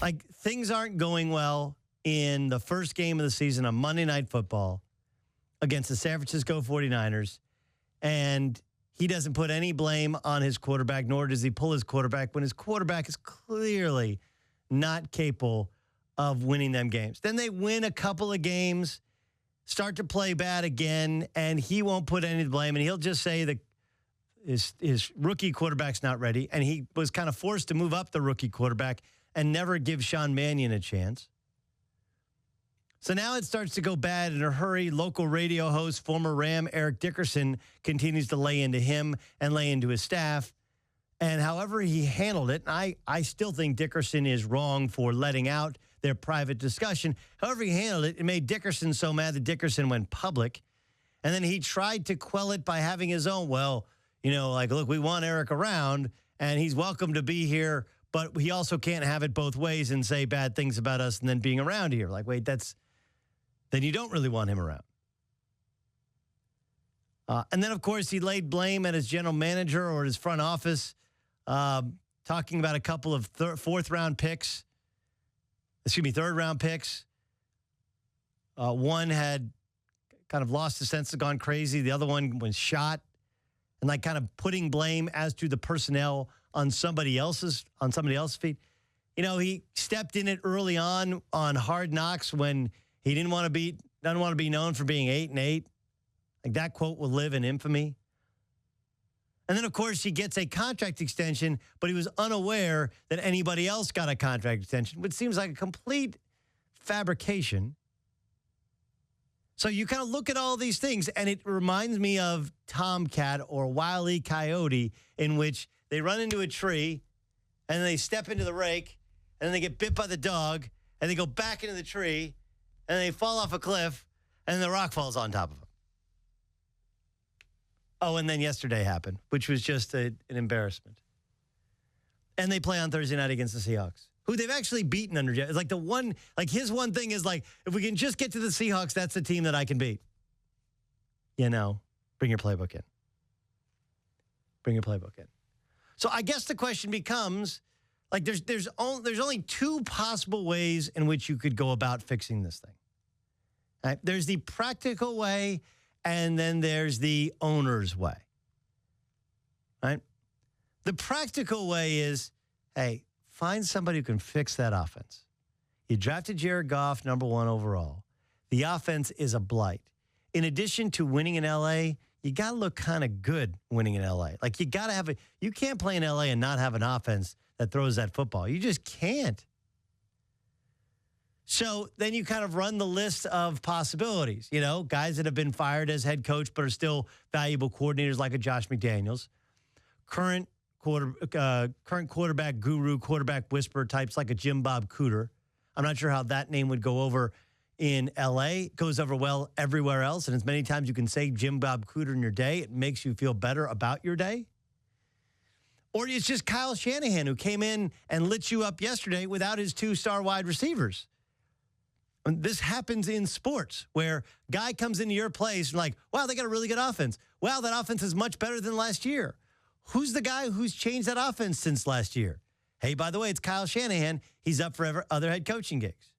Like, things aren't going well in the first game of the season on Monday Night Football against the San Francisco 49ers, and he doesn't put any blame on his quarterback, nor does he pull his quarterback when his quarterback is clearly not capable of winning them games. Then they win a couple of games, start to play bad again, and he won't put any blame, and he'll just say that his rookie quarterback's not ready, and he was kind of forced to move up the rookie quarterback and never give Sean Mannion a chance. So now it starts to go bad in a hurry. Local radio host, former Ram Eric Dickerson, continues to lay into him and lay into his staff. And however he handled it, I still think Dickerson is wrong for letting out their private discussion. However he handled it, it made Dickerson so mad that Dickerson went public. And then he tried to quell it by having his own, look, we want Eric around, and he's welcome to be here, but he also can't have it both ways and say bad things about us and then being around here. Like, wait, then you don't really want him around. And then, of course, he laid blame at his general manager or his front office, talking about a couple of third-round picks. One had kind of lost his sense, gone crazy. The other one was shot, and kind of putting blame as to the personnel on somebody else's feet. He stepped in it early on Hard Knocks when he doesn't want to be known for being 8-8. Like, that quote will live in infamy. And then, of course, he gets a contract extension, but he was unaware that anybody else got a contract extension, which seems like a complete fabrication. So you kind of look at all these things, and it reminds me of Tomcat or Wile E. Coyote, in which they run into a tree, and then they step into the rake, and then they get bit by the dog, and they go back into the tree, and they fall off a cliff, and the rock falls on top of them. Oh, and then yesterday happened, which was just an embarrassment. And they play on Thursday night against the Seahawks, who they've actually beaten under. It's like his one thing is if we can just get to the Seahawks, that's the team that I can beat. Bring your playbook in. So I guess the question becomes, there's only two possible ways in which you could go about fixing this thing. Right? There's the practical way, and then there's the owner's way. Right? The practical way is, hey, find somebody who can fix that offense. You drafted Jared Goff, number 1 overall. The offense is a blight. In addition to winning in L.A., you got to look kind of good winning in L.A. Like, you got to you can't play in L.A. and not have an offense that throws that football. You just can't. So then you kind of run the list of possibilities, guys that have been fired as head coach but are still valuable coordinators like a Josh McDaniels, current quarterback guru, quarterback whisperer types like a Jim Bob Cooter. I'm not sure how that name would go over in L.A. It goes over well everywhere else, and as many times you can say Jim Bob Cooter in your day, it makes you feel better about your day. Or it's just Kyle Shanahan, who came in and lit you up yesterday without his 2-star wide receivers. And this happens in sports, where guy comes into your place and wow, they got a really good offense. Wow, that offense is much better than last year. Who's the guy who's changed that offense since last year? Hey, by the way, it's Kyle Shanahan. He's up for other head coaching gigs.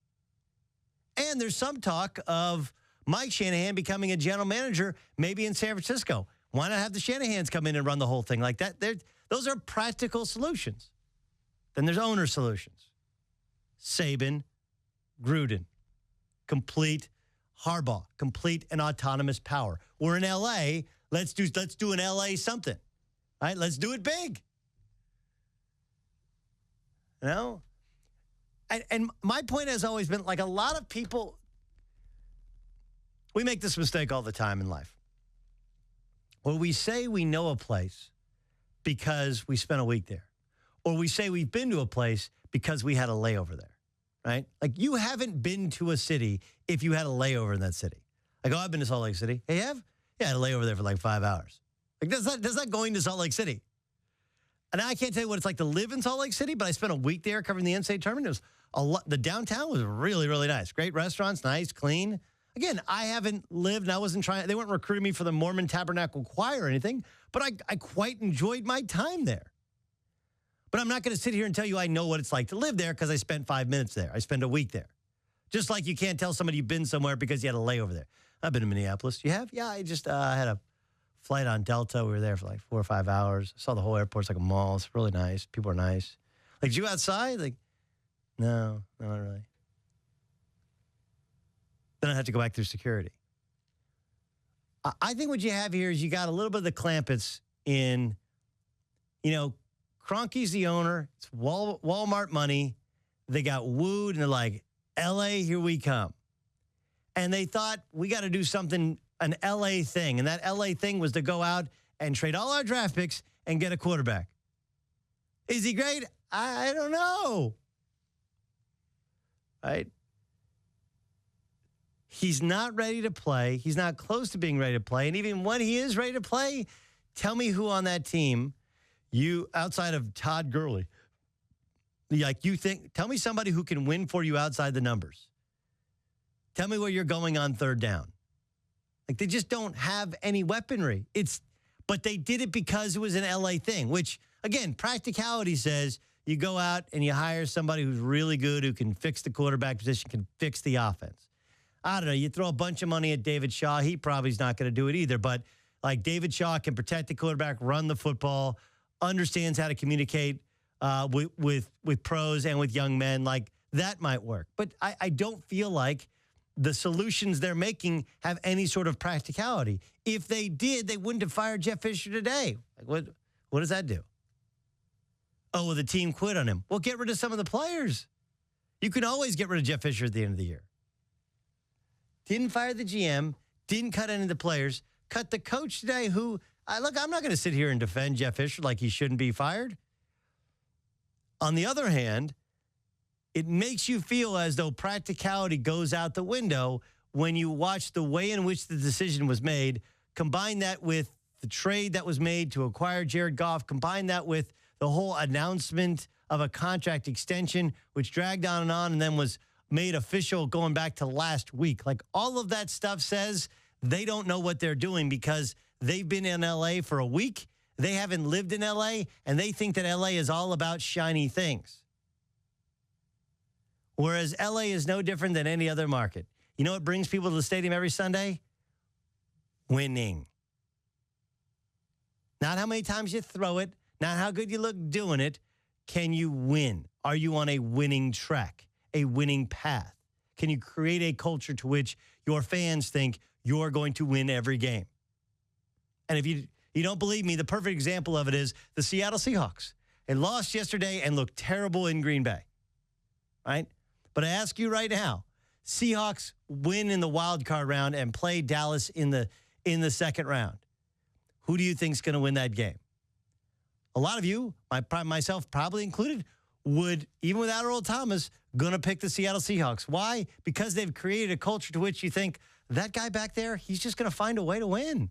And there's some talk of Mike Shanahan becoming a general manager, maybe in San Francisco. Why not have the Shanahans come in and run the whole thing like that? Those are practical solutions. Then there's owner solutions. Saban, Gruden, complete Harbaugh, complete and autonomous power. We're in L.A. Let's do an L.A. something. All right, let's do it big. And my point has always been, a lot of people, we make this mistake all the time in life. Well, we say we know a place because we spent a week there. Or we say we've been to a place because we had a layover there, right? You haven't been to a city if you had a layover in that city. I've been to Salt Lake City. Hey, you have? Yeah, I had a layover there for 5 hours. That's not going to Salt Lake City. And I can't tell you what it's like to live in Salt Lake City, but I spent a week there covering the NCAA tournament. It was the downtown was really, really nice. Great restaurants, nice, clean. Again, I haven't lived, and I wasn't trying. They weren't recruiting me for the Mormon Tabernacle Choir or anything, but I quite enjoyed my time there. But I'm not going to sit here and tell you I know what it's like to live there because I spent 5 minutes there. I spent a week there. Just like you can't tell somebody you've been somewhere because you had a layover there. I've been to Minneapolis. You have? Yeah, I just had a flight on Delta. We were there for like 4 or 5 hours. Saw the whole airport. It's like a mall. It's really nice. People are nice. Like, did you outside? Like, no, not really. Then I had to go back through security. I think what you have here is you got a little bit of the Clampetts in, Kroenke's the owner. It's Walmart money. They got wooed, and they're like, L.A., here we come. And they thought, we got to do something, an L.A. thing. And that L.A. thing was to go out and trade all our draft picks and get a quarterback. Is he great? I don't know. Right? He's not ready to play. He's not close to being ready to play. And even when he is ready to play, tell me who on that team, outside of Todd Gurley, tell me somebody who can win for you outside the numbers. Tell me where you're going on third down. Like, they just don't have any weaponry. But they did it because it was an LA thing, which, again, practicality says you go out and you hire somebody who's really good, who can fix the quarterback position, can fix the offense. I don't know. You throw a bunch of money at David Shaw. He probably is not going to do it either. But like, David Shaw can protect the quarterback, run the football, understands how to communicate with pros and with young men. Like, that might work. But I don't feel like the solutions they're making have any sort of practicality. If they did, they wouldn't have fired Jeff Fisher today. Like, what does that do? Oh, well, the team quit on him. Well, get rid of some of the players. You can always get rid of Jeff Fisher at the end of the year. Didn't fire the GM, didn't cut any of the players, cut the coach today who, I'm not going to sit here and defend Jeff Fisher like he shouldn't be fired. On the other hand, it makes you feel as though practicality goes out the window when you watch the way in which the decision was made, combine that with the trade that was made to acquire Jared Goff, combine that with the whole announcement of a contract extension, which dragged on and then was made official going back to last week. Like, all of that stuff says they don't know what they're doing because they've been in L.A. for a week. They haven't lived in L.A., and they think that L.A. is all about shiny things. Whereas L.A. is no different than any other market. You know what brings people to the stadium every Sunday? Winning. Not how many times you throw it, not how good you look doing it. Can you win? Are you on a winning track? A winning path? Can you create a culture to which your fans think you're going to win every game? And if you don't believe me, the perfect example of it is the Seattle Seahawks. They lost yesterday and looked terrible in Green Bay, right? But I ask you right now, Seahawks win in the wild card round and play Dallas in the second round. Who do you think is going to win that game? A lot of you, myself probably included, would, even without Earl Thomas, going to pick the Seattle Seahawks. Why? Because they've created a culture to which you think, that guy back there, he's just going to find a way to win.